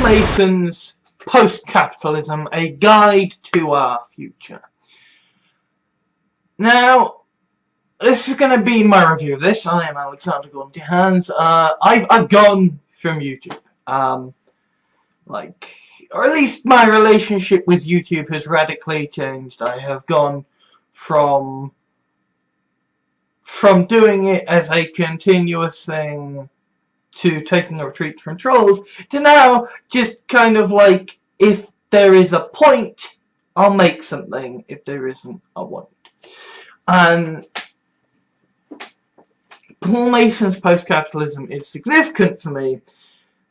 Mason's Post-Capitalism, A Guide to Our Future. Now, this is going to be my review of this. I am Alexander Gordon-Hans. I've gone from YouTube. Or at least my relationship with YouTube has radically changed. I have gone from doing it as a continuous thing to taking a retreat from trolls to now just kind of like, if there is a point, I'll make something. If there isn't, I won't. And Paul Mason's Post-Capitalism is significant for me.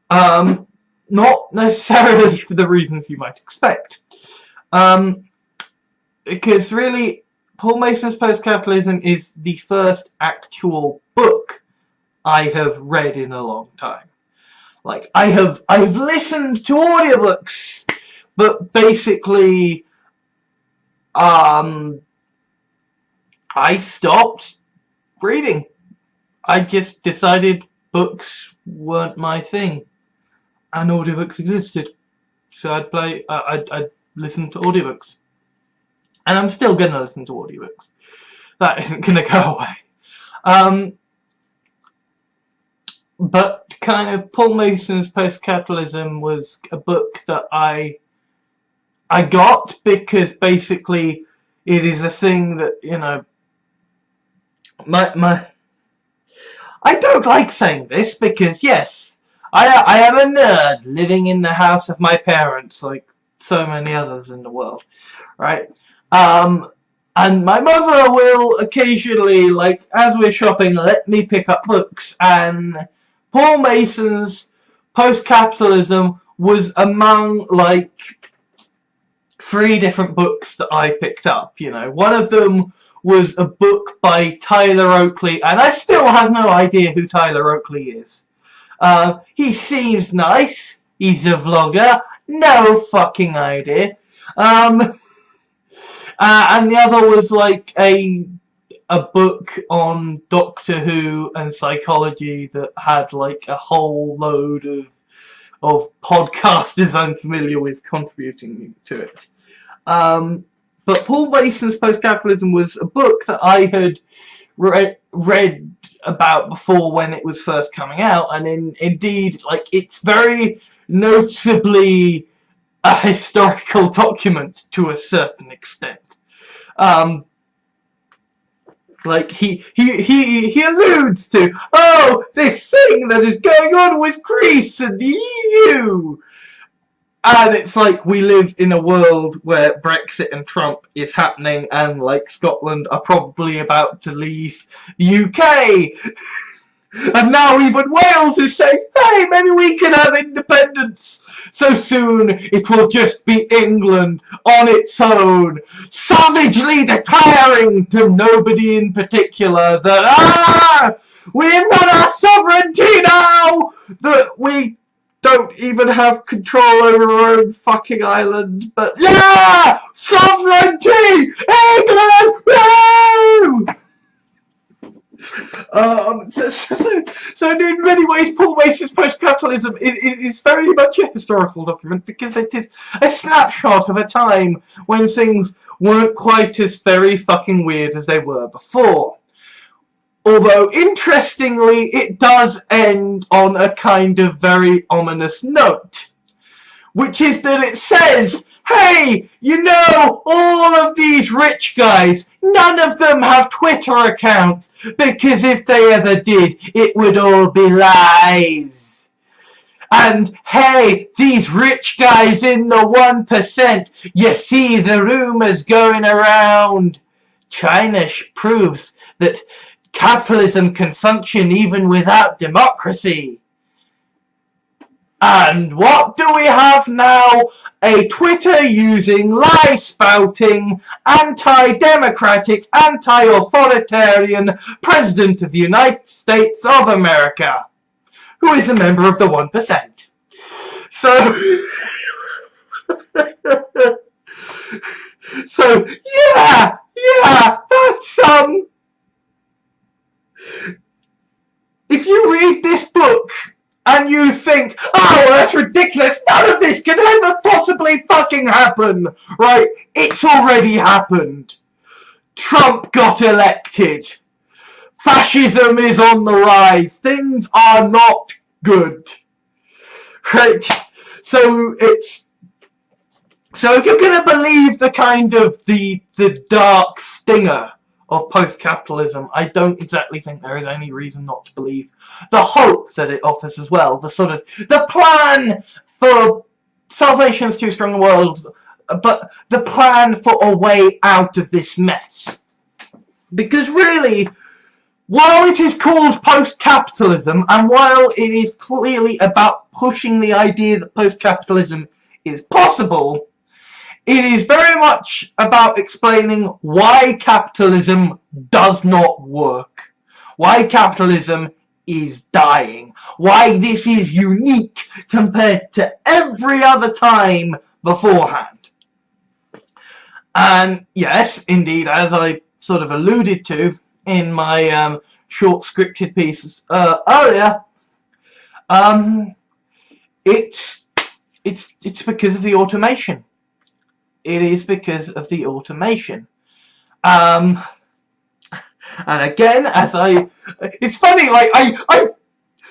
Not necessarily for the reasons you might expect. Because really, Paul Mason's Post-Capitalism is the first actual book I have read in a long time. Like, I've listened to audiobooks, but basically, I stopped reading. I just decided books weren't my thing. And audiobooks existed, so I'd listen to audiobooks, and I'm still gonna listen to audiobooks. That isn't gonna go away. But kind of Paul Mason's Post-Capitalism was a book that I got because basically it is a thing that, you know, I don't like saying this because yes, I am a nerd living in the house of my parents, like so many others in the world, right? And my mother will occasionally, like, as we're shopping, let me pick up books, and Paul Mason's Post-Capitalism was among, like, 3 different books that I picked up, you know. One of them was a book by Tyler Oakley, and I still have no idea who Tyler Oakley is. He seems nice. He's a vlogger. No fucking idea. And the other was like a book on Doctor Who and psychology that had like a whole load of podcasters I'm familiar with contributing to it. But Paul Mason's Post-Capitalism was a book that I had read about before when it was first coming out, and indeed, like, it's very notably a historical document to a certain extent. Like, he alludes to, oh, this thing that is going on with Greece and the EU. And it's like we live in a world where Brexit and Trump is happening, and like Scotland are probably about to leave the UK. And now even Wales is saying, hey, maybe we can have independence. So soon it will just be England on its own, savagely declaring to nobody in particular that, we've won our sovereignty now, that we don't even have control over our own fucking island, but yeah! Sovereignty! England! Woo! So in many ways, Paul Mason's Post-Capitalism is very much a historical document because it is a snapshot of a time when things weren't quite as very fucking weird as they were before. Although, interestingly, it does end on a kind of very ominous note. Which is that it says, hey, you know, all of these rich guys, none of them have Twitter accounts, because if they ever did, it would all be lies. And, hey, these rich guys in the 1%, you see the rumours going around. China proves that capitalism can function even without democracy. And what do we have now? A Twitter-using, lie-spouting, anti-democratic, anti-authoritarian President of the United States of America, who is a member of the 1%. So, yeah, that's, if you read this book and you think, oh, well, that's ridiculous, none of this can ever possibly fucking happen, right? It's already happened. Trump got elected. Fascism is on the rise. Things are not good. Right? So if you're gonna believe the kind of the dark stinger of post-capitalism, I don't exactly think there is any reason not to believe the hope that it offers as well. The plan for salvation's too strong a world, but the plan for a way out of this mess. Because really, while it is called post-capitalism, and while it is clearly about pushing the idea that post-capitalism is possible, it is very much about explaining why capitalism does not work, why capitalism is dying, why this is unique compared to every other time beforehand. And yes, indeed, as I sort of alluded to in my short scripted pieces earlier, it's because of the automation. It is because of the automation. And again, it's funny, like,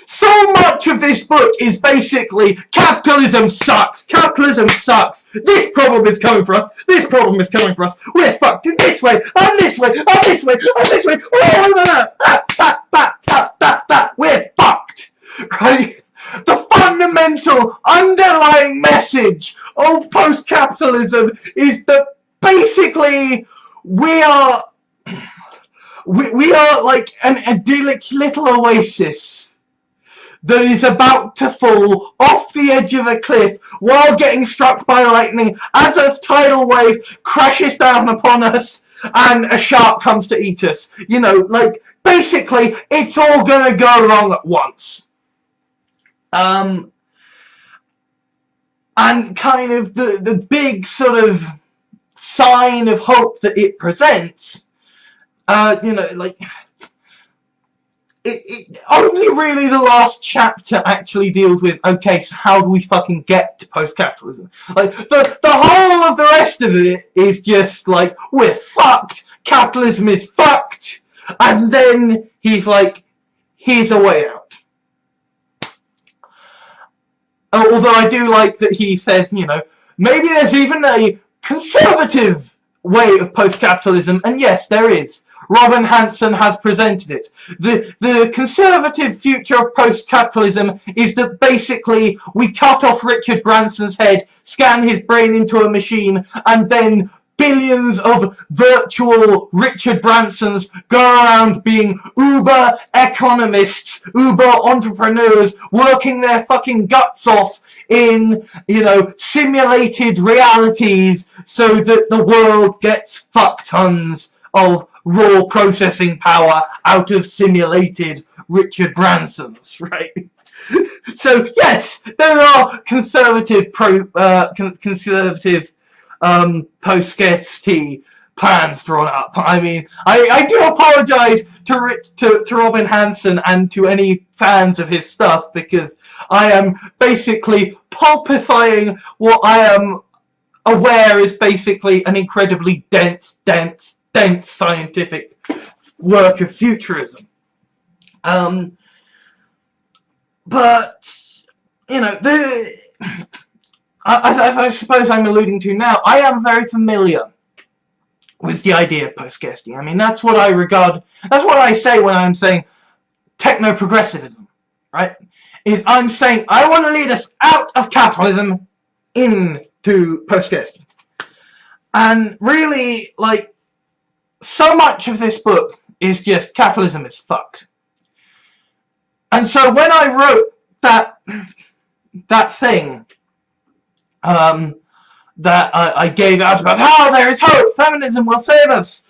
so much of this book is basically, capitalism sucks, this problem is coming for us, we're fucked in this way, and this way, and this way, and this way, we're fucked, right? The fundamental underlying message of post-capitalism is that basically we are like an idyllic little oasis that is about to fall off the edge of a cliff while getting struck by lightning as a tidal wave crashes down upon us and a shark comes to eat us. You know, like, basically, it's all gonna go wrong at once. And kind of the big sort of sign of hope that it presents, you know, like, it only really the last chapter actually deals with, okay, so how do we fucking get to post-capitalism? Like, the whole of the rest of it is just like, we're fucked, capitalism is fucked, and then he's like, here's a way out. Although I do like that he says, you know, maybe there's even a conservative way of post-capitalism, and yes, there is. Robin Hanson has presented it. The conservative future of post-capitalism is that basically we cut off Richard Branson's head, scan his brain into a machine, and then billions of virtual Richard Bransons go around being uber economists, uber entrepreneurs, working their fucking guts off in, you know, simulated realities so that the world gets fuck tons of raw processing power out of simulated Richard Bransons, right? So yes, there are conservative post-scarcity plans drawn up. I mean, I do apologise to Robin Hanson and to any fans of his stuff, because I am basically pulpifying what I am aware is basically an incredibly dense scientific work of futurism. But, you know, as I suppose I'm alluding to now, I am very familiar with the idea of post-scarcity. I mean, that's what I regard, that's what I say when I'm saying techno-progressivism, right? Is I'm saying I want to lead us out of capitalism into post-scarcity. And really, like, so much of this book is just capitalism is fucked. And so when I wrote that thing that I gave out about how there is hope, feminism will save us,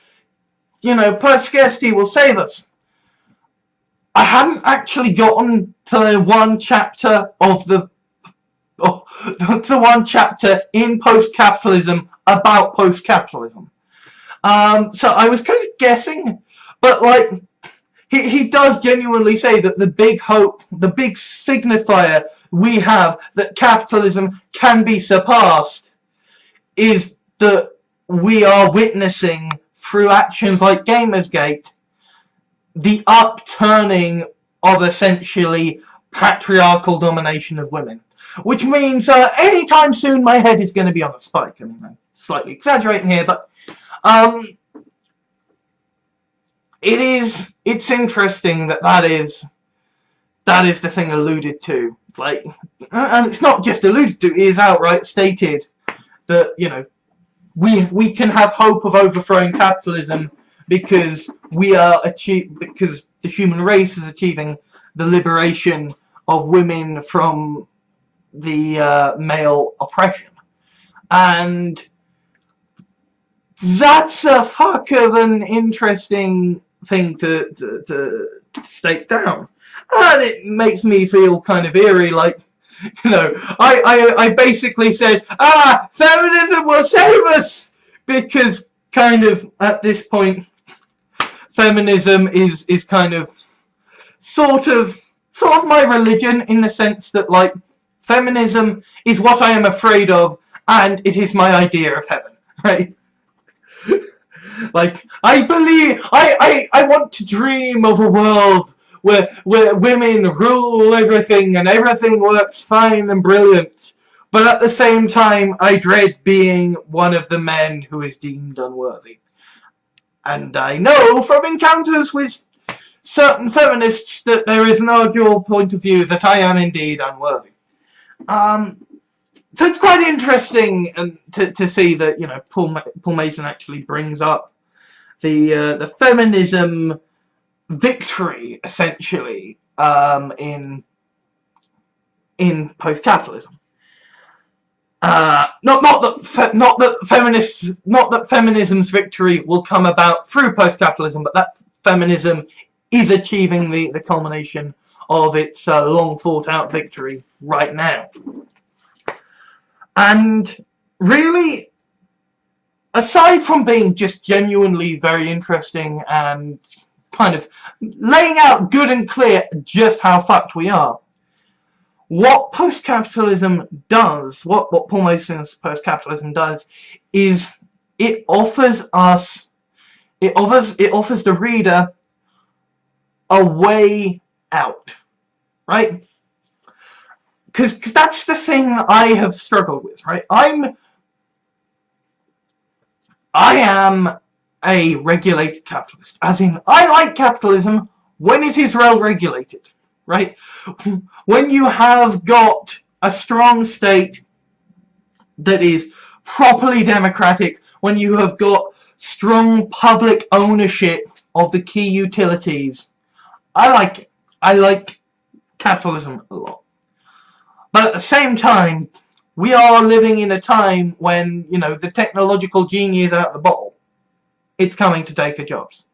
you know, post-scarcity will save us, I hadn't actually gotten to the one chapter of the one chapter in post-capitalism about post-capitalism. So I was kind of guessing, but like, he does genuinely say that the big hope, the big signifier we have that capitalism can be surpassed is that we are witnessing, through actions like Gamersgate, the upturning of essentially patriarchal domination of women. Which means anytime soon my head is going to be on a spike. I mean, I'm slightly exaggerating here, but it's interesting that is the thing alluded to. Like, and it's not just alluded to, it is outright stated that, you know, we can have hope of overthrowing capitalism because because the human race is achieving the liberation of women from the male oppression. And that's a fuck of an interesting thing to state down. And it makes me feel kind of eerie, like, you know, I basically said, feminism will save us! Because kind of at this point, feminism is kind of sort of my religion, in the sense that, like, feminism is what I am afraid of, and it is my idea of heaven, right? Like, I believe, I want to dream of a world where women rule everything and everything works fine and brilliant. But at the same time, I dread being one of the men who is deemed unworthy. And I know from encounters with certain feminists that there is an arguable point of view that I am indeed unworthy. So it's quite interesting to see that, you know, Paul Mason actually brings up the feminism victory, essentially, in post-capitalism. Not that feminism's victory will come about through post-capitalism, but that feminism is achieving the culmination of its long thought out victory right now. And really, aside from being just genuinely very interesting and kind of laying out good and clear just how fucked we are, what post-capitalism does, what Paul Mason's post-capitalism does, is it offers the reader a way out, right? Because that's the thing I have struggled with, right? I am a regulated capitalist, as in, I like capitalism when it is well regulated, right? When you have got a strong state that is properly democratic, when you have got strong public ownership of the key utilities, I like it. I like capitalism a lot. But at the same time, we are living in a time when, you know, the technological genie is out the bottle. It's coming to take our jobs.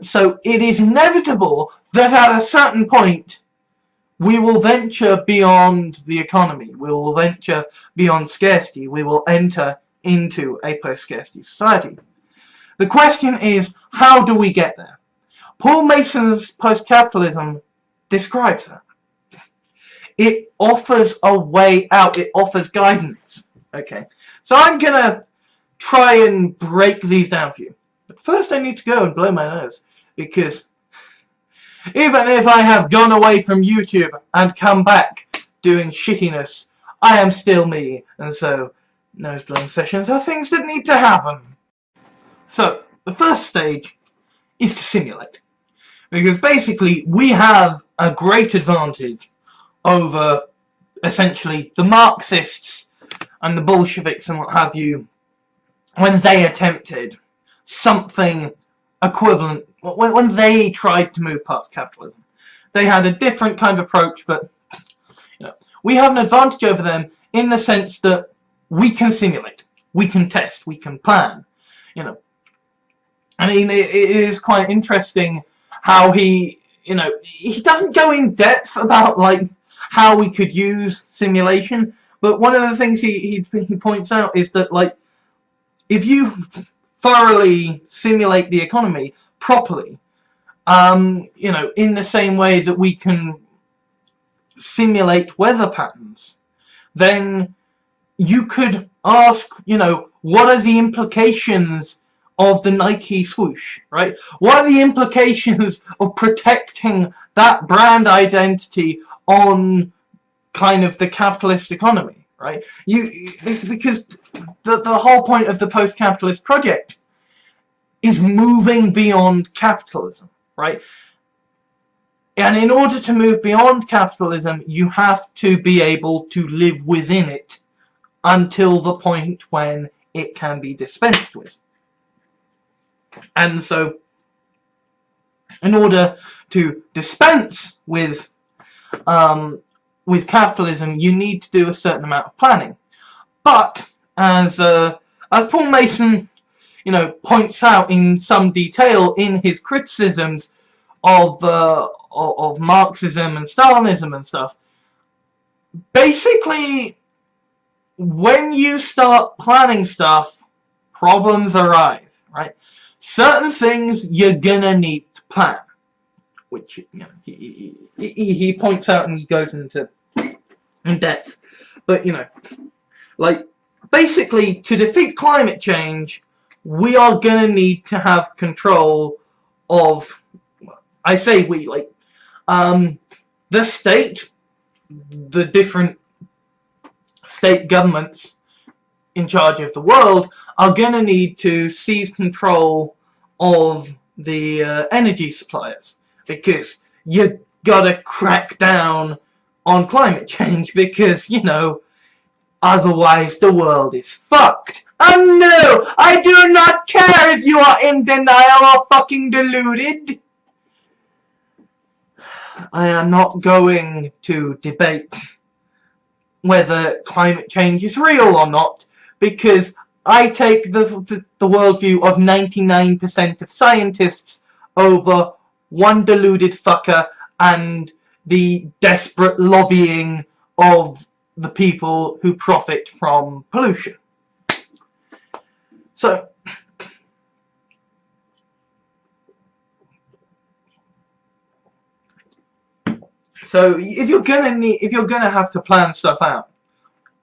So it is inevitable that at a certain point, we will venture beyond the economy. We will venture beyond scarcity. We will enter into a post-scarcity society. The question is, how do we get there? Paul Mason's post-capitalism describes that. It offers a way out. It offers guidance. Okay, so I'm going to try and break these down for you. But first I need to go and blow my nose, because even if I have gone away from YouTube and come back doing shittiness, I am still me, and so nose blowing sessions are things that need to happen. So the first stage is to simulate, because basically we have a great advantage over essentially the Marxists and the Bolsheviks and what have you, when they attempted something equivalent, when they tried to move past capitalism. They had a different kind of approach, but, you know, we have an advantage over them in the sense that we can simulate, we can test, we can plan, you know. I mean, it is quite interesting how he, you know, he doesn't go in depth about, like, how we could use simulation, but one of the things he points out is that, like, if you thoroughly simulate the economy, properly, you know, in the same way that we can simulate weather patterns, then you could ask, you know, what are the implications of the Nike swoosh, right? What are the implications of protecting that brand identity on kind of the capitalist economy, right? Because the whole point of the post-capitalist project is moving beyond capitalism, right? And in order to move beyond capitalism, you have to be able to live within it until the point when it can be dispensed with. And so, in order to dispense with capitalism, you need to do a certain amount of planning. But as Paul Mason, you know, points out in some detail in his criticisms of Marxism and Stalinism and stuff, basically, when you start planning stuff, problems arise, right? Certain things you're gonna need to plan, which, you know, he points out and he goes into in depth. But, you know, like, basically, to defeat climate change, we are gonna need to have control of, I say we, like, the state, the different state governments in charge of the world are going to need to seize control of the energy suppliers, because you gotta crack down on climate change, because, you know, otherwise the world is fucked. Oh no! I do not care if you are in denial or fucking deluded! I am not going to debate whether climate change is real or not, because I take the worldview of 99% of scientists over one deluded fucker and the desperate lobbying of the people who profit from pollution. So, if you're gonna have to plan stuff out,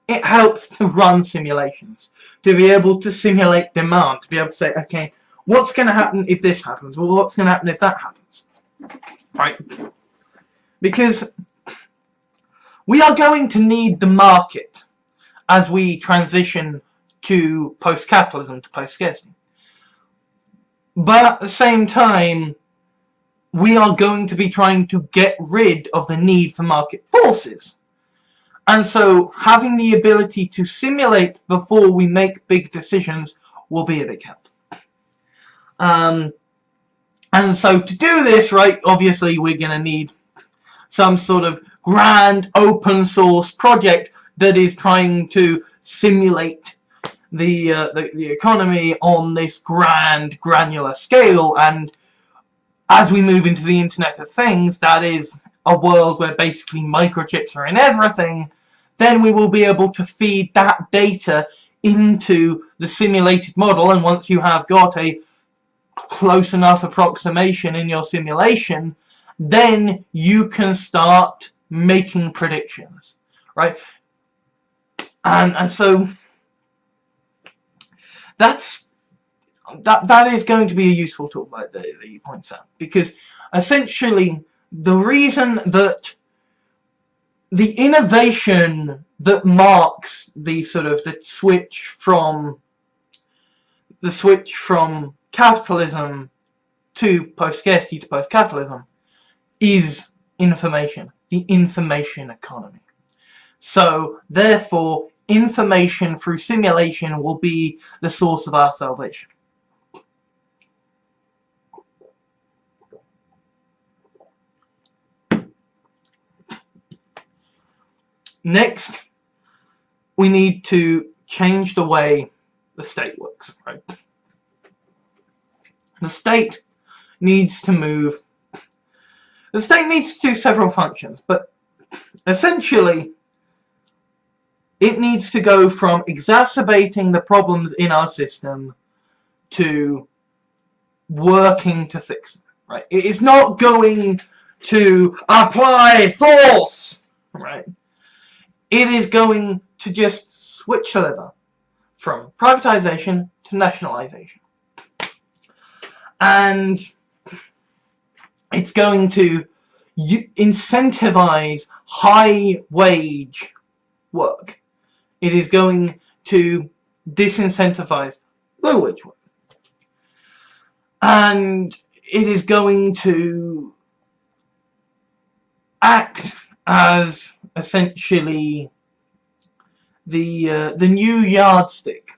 it helps to run simulations, to be able to simulate demand, to be able to say, okay, what's going to happen if this happens? Well, what's going to happen if that happens? Right? Because we are going to need the market as we transition to post-capitalism, to post-scarcity. But at the same time, we are going to be trying to get rid of the need for market forces. And so, having the ability to simulate before we make big decisions will be a big help. And so, to do this, right, obviously we're going to need some sort of grand open source project that is trying to simulate the economy on this grand granular scale. And as we move into the Internet of Things, that is a world where basically microchips are in everything, then we will be able to feed that data into the simulated model, and once you have got a close enough approximation in your simulation, then you can start making predictions, right? And so that is going to be a useful tool that he points out, because essentially the reason that the innovation that marks the sort of the switch from capitalism to post-scarcity to post-capitalism is information, the information economy. So therefore, information through simulation will be the source of our salvation. Next, we need to change the way the state works, right? The state needs to move. The state needs to do several functions, but essentially, it needs to go from exacerbating the problems in our system to working to fix them, right? It is not going to apply force, right? It is going to just switch the lever from privatization to nationalization. And it's going to incentivize high wage work. It is going to disincentivize low wage work. And it is going to act as essentially the new yardstick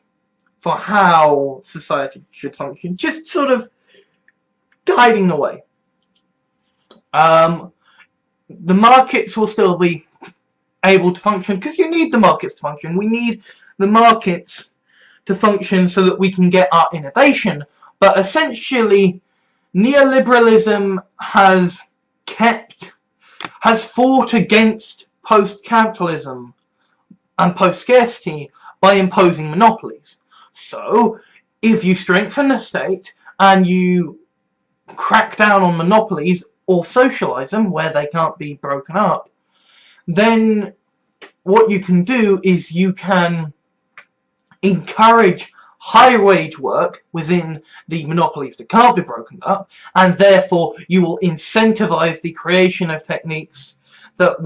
for how society should function, just sort of guiding the way. The markets will still be able to function because you need the markets to function. We need the markets to function so that we can get our innovation. But essentially, neoliberalism has fought against post-capitalism and post-scarcity by imposing monopolies. So, if you strengthen the state and you crack down on monopolies or socialize them where they can't be broken up, then what you can do is you can encourage high wage work within the monopolies that can't be broken up, and therefore you will incentivize the creation of techniques and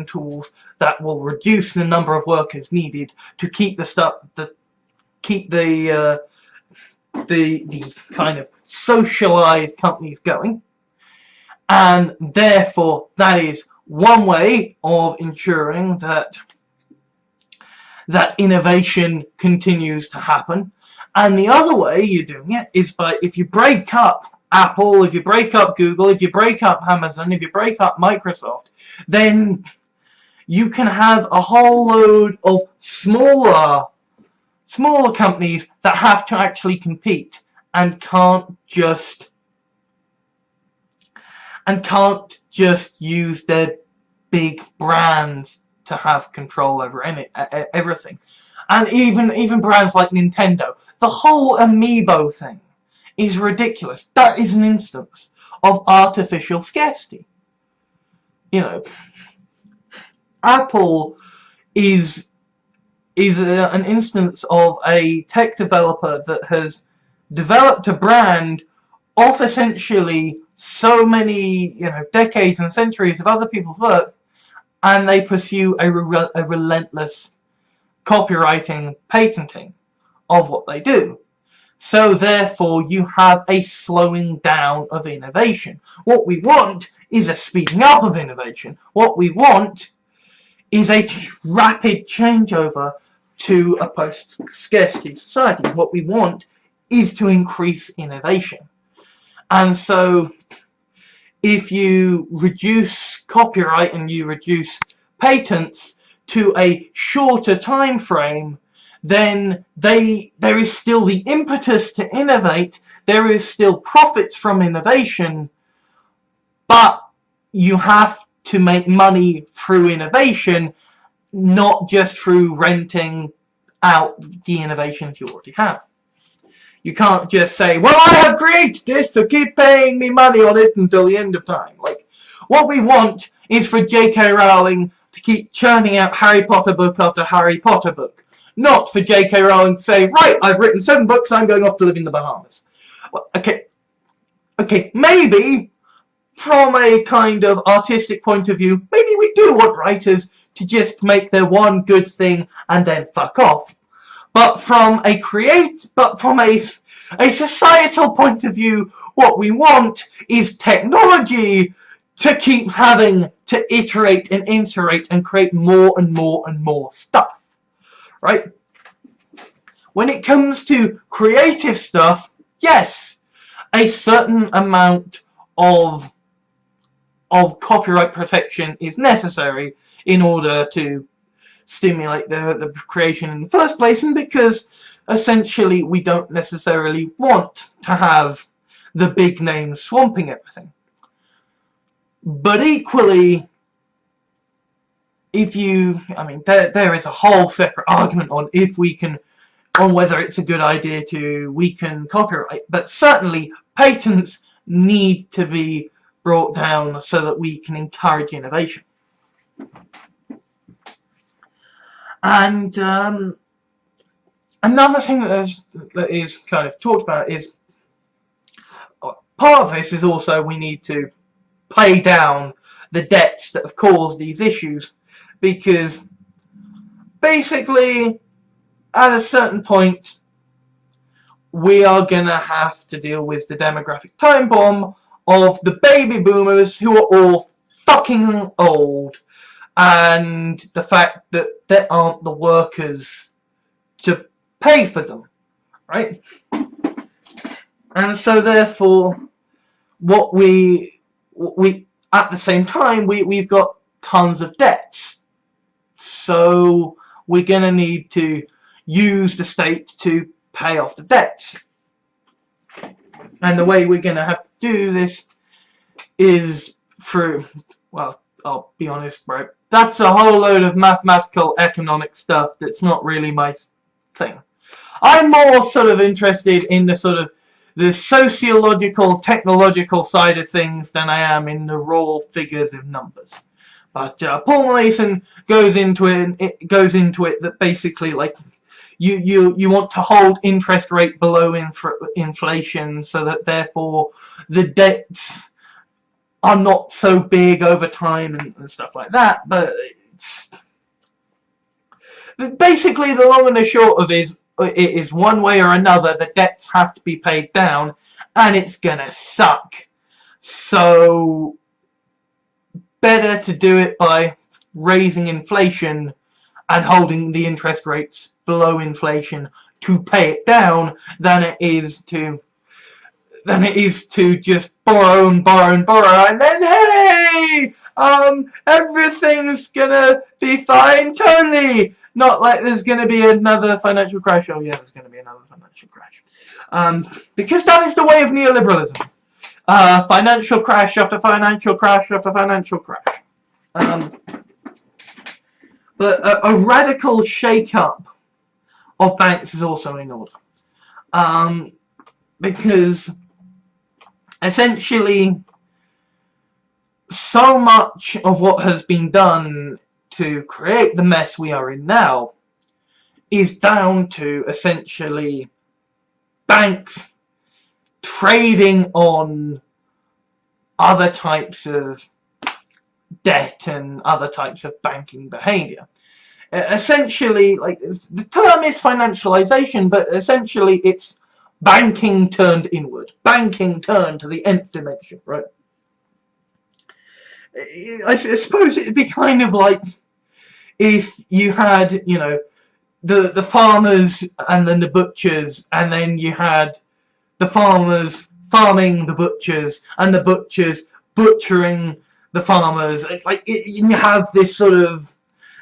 tools that will reduce the number of workers needed to keep the kind of socialized companies going. And therefore that is one way of ensuring that innovation continues to happen. And the other way you're doing it is by, if you break up Apple, if you break up Google, if you break up Amazon, if you break up Microsoft, then you can have a whole load of smaller companies that have to actually compete and can't just use their big brands to have control over everything. And even brands like Nintendo, the whole amiibo thing is ridiculous. That is an instance of artificial scarcity. You know, Apple is an instance of a tech developer that has developed a brand off essentially so many decades and centuries of other people's work, and they pursue a relentless copywriting, patenting of what they do. So therefore you have a slowing down of innovation. What we want is a speeding up of innovation. What we want is a rapid changeover to a post-scarcity society. What we want is to increase innovation. And so if you reduce copyright and you reduce patents to a shorter time frame, then there is still the impetus to innovate, there is still profits from innovation, but you have to make money through innovation, not just through renting out the innovations you already have. You can't just say, well, I have created this, so keep paying me money on it until the end of time. Like, what we want is for J.K. Rowling to keep churning out Harry Potter book after Harry Potter book. Not for J.K. Rowling to say, right, I've written 7 books, I'm going off to live in the Bahamas. Well, okay, maybe from a kind of artistic point of view, maybe we do want writers to just make their one good thing and then fuck off. But from a societal point of view, what we want is technology to keep having to iterate and iterate and create more and more and more stuff. Right? When it comes to creative stuff, yes, a certain amount of copyright protection is necessary in order to stimulate the creation in the first place, and because essentially we don't necessarily want to have the big names swamping everything. But equally, there is a whole separate argument on if we can on whether it's a good idea to weaken copyright, but certainly patents need to be brought down so that we can encourage innovation. And another thing that is kind of talked about is, part of this is also we need to pay down the debts that have caused these issues, because basically at a certain point we are going to have to deal with the demographic time bomb of the baby boomers who are all fucking old, and the fact that there aren't the workers to pay for them, right? And so therefore what we at the same time we've got tons of debts, so we're going to need to use the state to pay off the debts. And the way we're going to have to do this is through, well, I'll be honest, bro, that's a whole load of mathematical economic stuff that's not really my thing. I'm more sort of interested in the sort of the sociological, technological side of things than I am in the raw figures of numbers. But Paul Mason goes into it that basically, like, you want to hold interest rate below inflation, so that therefore the debts are not so big over time and stuff like that. But it's basically, the long and the short of it is one way or another the debts have to be paid down, and it's gonna suck. So better to do it by raising inflation and holding the interest rates below inflation to pay it down than it is to just borrow and borrow and borrow, and then hey, everything's gonna be fine totally. Not like there's gonna be another financial crash. Oh yeah, there's gonna be another financial crash. Because that is the way of neoliberalism. Financial crash after financial crash after financial crash. But a radical shake-up of banks is also in order. Because essentially so much of what has been done to create the mess we are in now is down to essentially banks trading on other types of debt and other types of banking behavior. Essentially, like, the term is financialization, but essentially it's banking turned inward, banking turned to the nth dimension, right? I suppose it'd be kind of like if you had, you know, the farmers and then the butchers, and then you had the farmers farming the butchers and the butchers butchering the farmers. Like, you have this sort of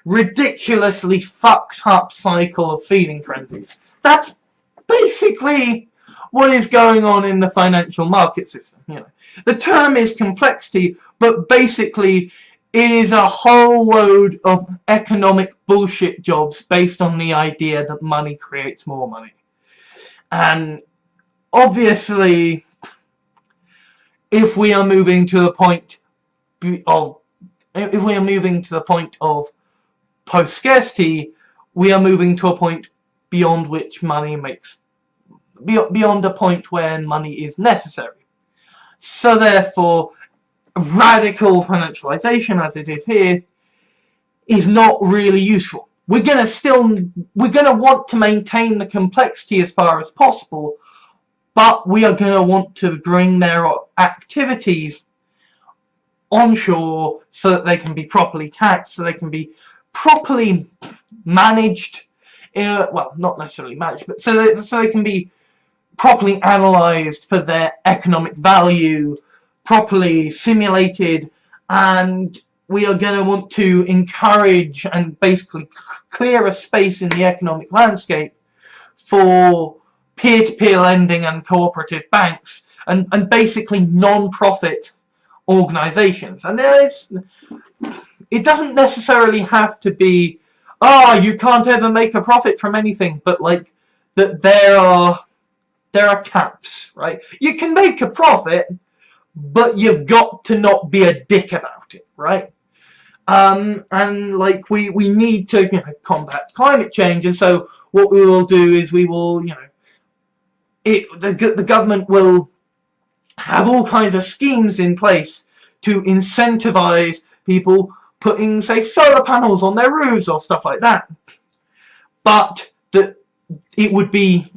ridiculously fucked up cycle of feeding frenzies. That's basically what is going on in the financial market system. You know, the term is complexity, but basically it is a whole load of economic bullshit jobs based on the idea that money creates more money. And obviously, if we are moving to the point of post-scarcity, we are moving to a point beyond which money makes, beyond a point where money is necessary. So therefore, radical financialization, as it is here, is not really useful. We're gonna want to maintain the complexity as far as possible, but we are gonna want to bring their activities onshore so that they can be properly taxed, so they can be properly managed. Well, not necessarily managed, but so they can be properly analysed for their economic value, properly simulated, and we are going to want to encourage and basically clear a space in the economic landscape for peer-to-peer lending and cooperative banks and basically non-profit organisations. And it doesn't necessarily have to be, oh, you can't ever make a profit from anything, but like that there are caps, right? You can make a profit, but you've got to not be a dick about it, right? And like we need to combat climate change, and so what we will do is we will the government will have all kinds of schemes in place to incentivize people putting, say, solar panels on their roofs or stuff like that. But it'd be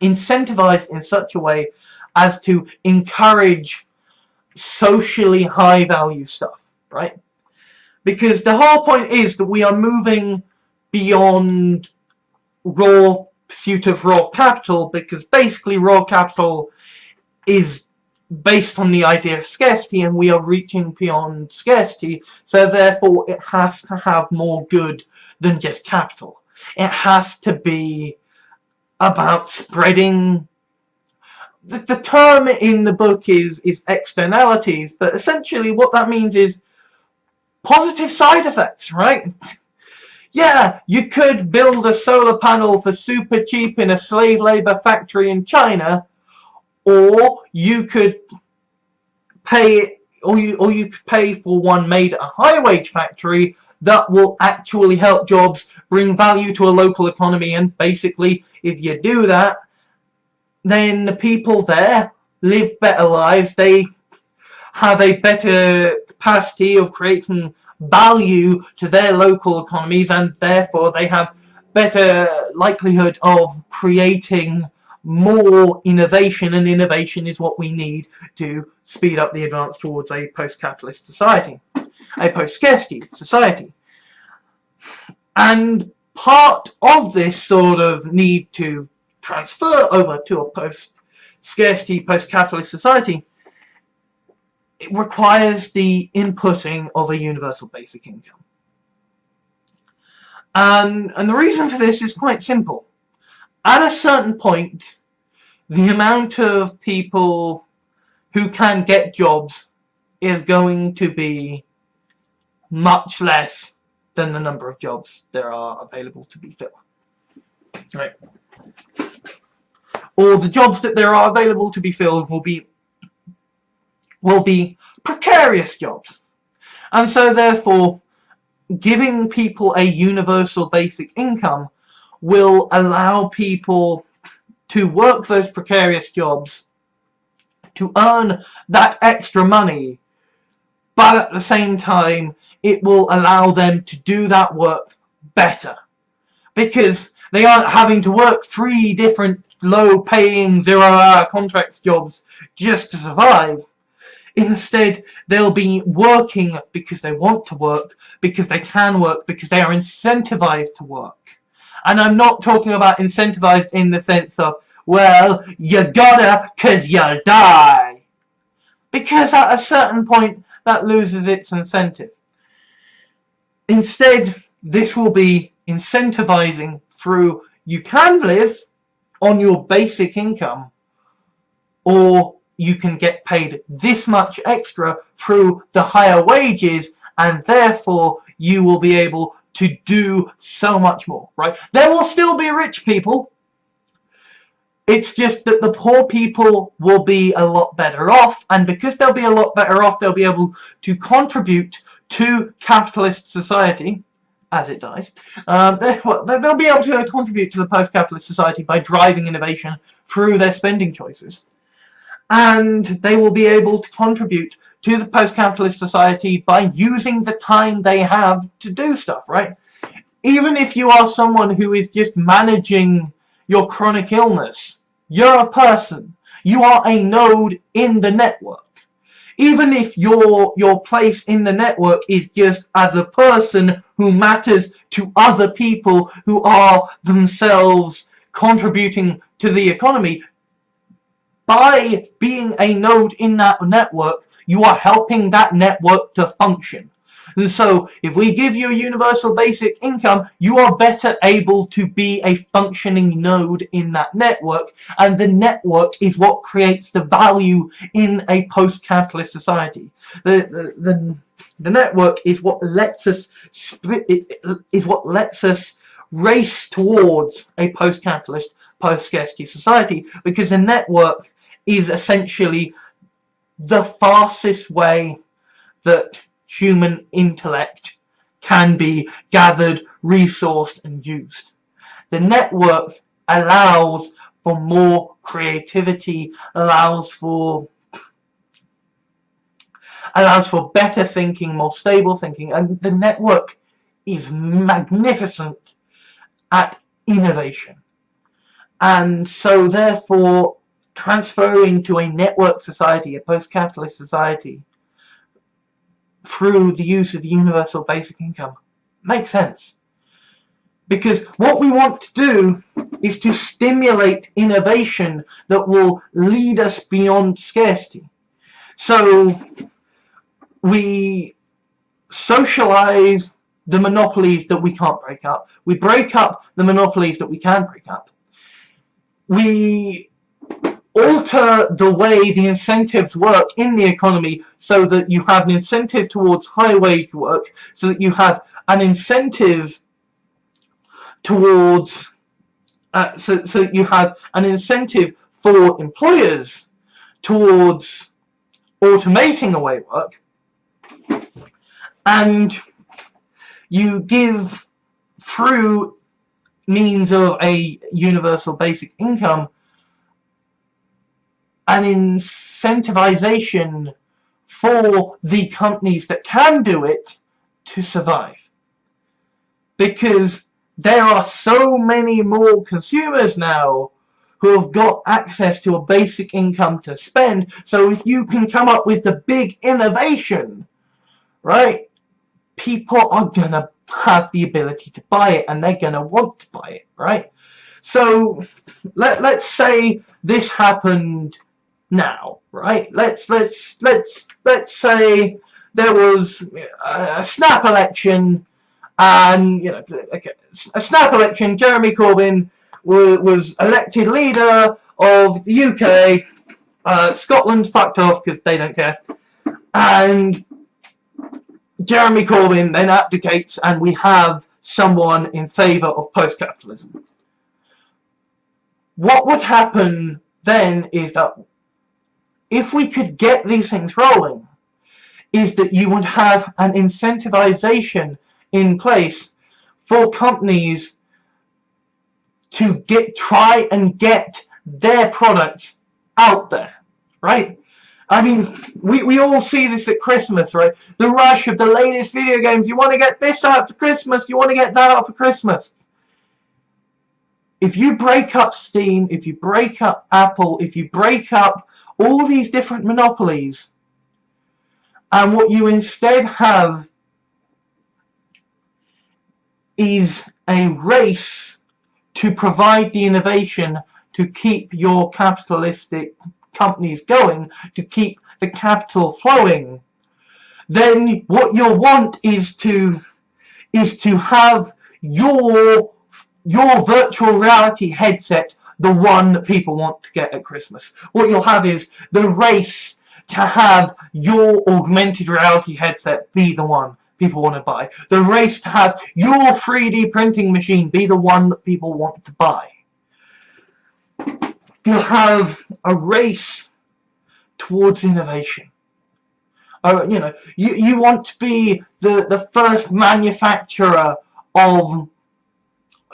incentivized in such a way as to encourage socially high value stuff, right? Because the whole point is that we are moving beyond raw pursuit of raw capital, because basically raw capital is based on the idea of scarcity, and we are reaching beyond scarcity, so therefore it has to have more good than just capital. It has to be about spreading. The term in the book is externalities, but essentially what that means is positive side effects, right? Yeah, you could build a solar panel for super cheap in a slave labor factory in China, or you could pay you could pay for one made at a high wage factory that will actually help jobs, bring value to a local economy, and basically if you do that, then the people there live better lives, they have a better capacity of creating value to their local economies, and therefore they have better likelihood of creating more innovation, and innovation is what we need to speed up the advance towards a post-capitalist society, a post-scarcity society. And part of this sort of need to transfer over to a post-scarcity, post-capitalist society, it requires the inputting of a universal basic income. And the reason for this is quite simple. At a certain point, the amount of people who can get jobs is going to be much less than the number of jobs there are available to be filled. Right. Or the jobs that there are available to be filled will be precarious jobs. And so therefore, giving people a universal basic income will allow people to work those precarious jobs to earn that extra money, but at the same time it will allow them to do that work better, because they aren't having to work 3 different low-paying 0-hour contracts jobs just to survive. Instead, they'll be working because they want to work, because they can work, because they are incentivized to work. And I'm not talking about incentivized in the sense of, well, you gotta 'cause you'll die. Because at a certain point, that loses its incentive. Instead, this will be incentivizing through, you can live on your basic income, or you can get paid this much extra through the higher wages, and therefore you will be able to do so much more, right? There will still be rich people. It's just that the poor people will be a lot better off, and because they'll be a lot better off, they'll be able to contribute to capitalist society as it dies. They'll be able to contribute to the post-capitalist society by driving innovation through their spending choices. And they will be able to contribute to the post-capitalist society by using the time they have to do stuff, right? Even if you are someone who is just managing your chronic illness, you're a person. You are a node in the network. Even if your place in the network is just as a person who matters to other people who are themselves contributing to the economy, by being a node in that network, you are helping that network to function. And so, if we give you a universal basic income, you are better able to be a functioning node in that network, and the network is what creates the value in a post-capitalist society. The network is what lets us race towards a post-capitalist, post-scarcity society, because a network is essentially the fastest way that human intellect can be gathered, resourced, and used. The network allows for more creativity, allows for better thinking, more stable thinking, and the network is magnificent at innovation. And so therefore, transferring to a network society, a post-capitalist society, through the use of universal basic income makes sense. Because what we want to do is to stimulate innovation that will lead us beyond scarcity. So we socialize the monopolies that we can't break up. We break up the monopolies that we can break up. We alter the way the incentives work in the economy so that you have an incentive towards high wage work, so that you have an incentive towards so you have an incentive for employers towards automating away work, and you give, through means of a universal basic income, an incentivization for the companies that can do it to survive. Because there are so many more consumers now who have got access to a basic income to spend. So if you can come up with the big innovation, right, people are gonna have the ability to buy it, and they're gonna want to buy it, right? So let's say this happened now, right? Let's say there was a snap election, and a snap election. Jeremy Corbyn was elected leader of the UK. Scotland fucked off because they don't care, and Jeremy Corbyn then abdicates, and we have someone in favour of post-capitalism. What would happen then is that if we could get these things rolling, is that you would have an incentivization in place for companies to try and get their products out there, right? I mean, we all see this at Christmas, right? The rush of the latest video games. You want to get this out for Christmas, you want to get that out for Christmas. If you break up Steam, if you break up Apple, if you break up all these different monopolies, and what you instead have is a race to provide the innovation to keep your capitalistic companies going, to keep the capital flowing, then what you'll want is to have your virtual reality headset the one that people want to get at Christmas. What you'll have is the race to have your augmented reality headset be the one people want to buy. The race to have your 3D printing machine be the one that people want to buy. You'll have a race towards innovation. You want to be the first manufacturer of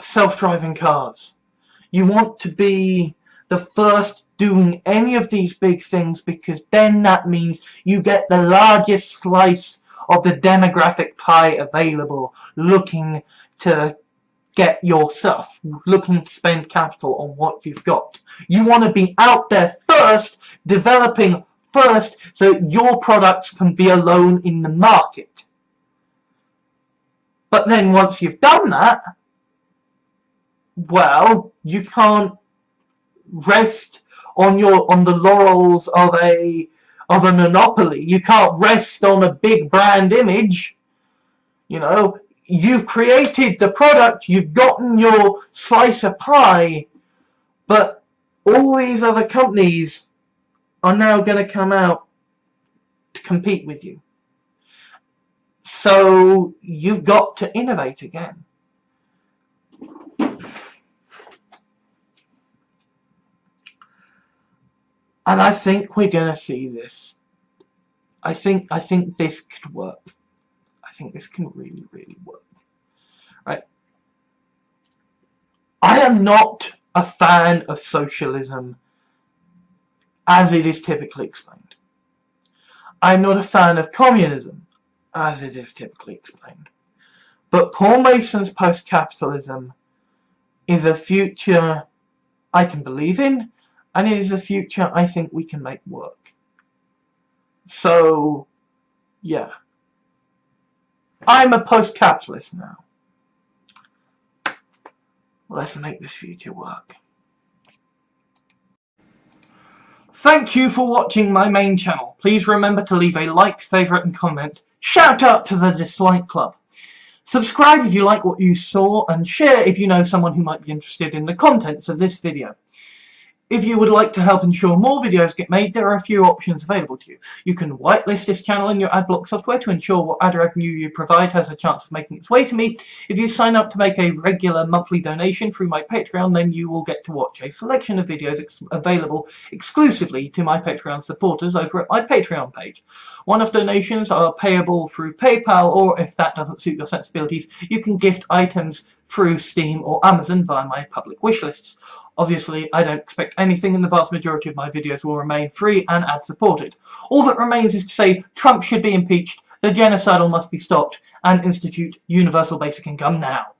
self-driving cars. You want to be the first doing any of these big things, because then that means you get the largest slice of the demographic pie available, looking to get your stuff, looking to spend capital on what you've got. You want to be out there first, developing first, so your products can be alone in the market. But then once you've done that, well, you can't rest on the laurels of a monopoly. You can't rest on a big brand image. You've created the product, you've gotten your slice of pie, but all these other companies are now going to come out to compete with you. So you've got to innovate again. And I think we're going to see this. I think this could work. I think this can really, really work. Right? I am not a fan of socialism as it is typically explained. I'm not a fan of communism as it is typically explained. But Paul Mason's post-capitalism is a future I can believe in, and it is a future I think we can make work. So, yeah. I'm a post-capitalist now. Let's make this future work. Thank you for watching my main channel. Please remember to leave a like, favourite and comment. Shout out to the Dislike Club. Subscribe if you like what you saw, and share if you know someone who might be interested in the contents of this video. If you would like to help ensure more videos get made, there are a few options available to you. You can whitelist this channel in your adblock software to ensure what ad revenue you provide has a chance of making its way to me. If you sign up to make a regular monthly donation through my Patreon, then you will get to watch a selection of videos available exclusively to my Patreon supporters over at my Patreon page. One-off donations are payable through PayPal, or if that doesn't suit your sensibilities, you can gift items through Steam or Amazon via my public wish lists. Obviously, I don't expect anything, and the vast majority of my videos will remain free and ad-supported. All that remains is to say Trump should be impeached, the genocidal must be stopped, and institute universal basic income now.